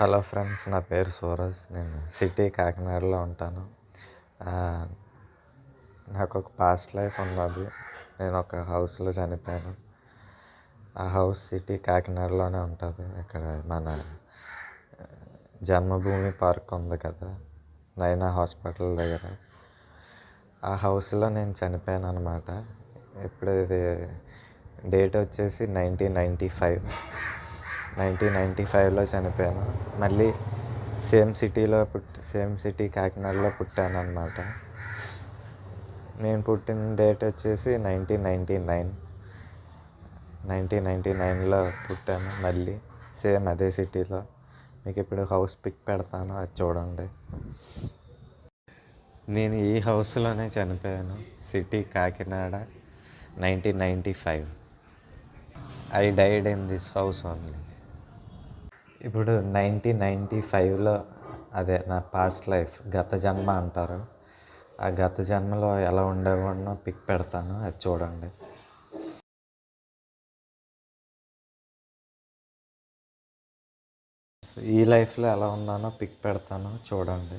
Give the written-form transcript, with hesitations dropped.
Hello friends, నా పేరు సూరజ్. నేను సిటీ కాకినాడలో ఉంటాను. ఆ, నాకు ఒక పాస్ట్ లైఫ్ ఉన్నది. నేను ఒక హౌస్లో చనిపోయాను. ఆ హౌస్ సిటీ కాకినాడలోనే ఉంటుంది. ఇక్కడ మన జన్మభూమి పార్క్ ఉంది కదా, నైనా హాస్పిటల్ దగ్గర. ఆ హౌస్లో నేను చనిపోయాను అనమాట. ఇప్పుడు ఇది డేట్ వచ్చేసి 1995లో చనిపోయాను. మళ్ళీ సేమ్ సిటీ కాకినాడలో పుట్టాను అనమాట. నేను పుట్టిన డేట్ వచ్చేసి 1999లో పుట్టాను. మళ్ళీ సేమ్ అదే సిటీలో. మీకు ఇప్పుడు హౌస్ పిక్ పెడతాను, అది చూడండి. నేను ఈ హౌస్లోనే చనిపోయాను, city Kakinada, 1995. I died in this house only. ఇప్పుడు 1995లో, అదే నా పాస్ట్ లైఫ్, గత జన్మ అంటారు. ఆ గత జన్మలో ఎలా ఉండేవాడినో పిక్ పెడతాను, అది చూడండి. ఈ లైఫ్లో ఎలా ఉన్నానో పిక్ పెడతాను, చూడండి.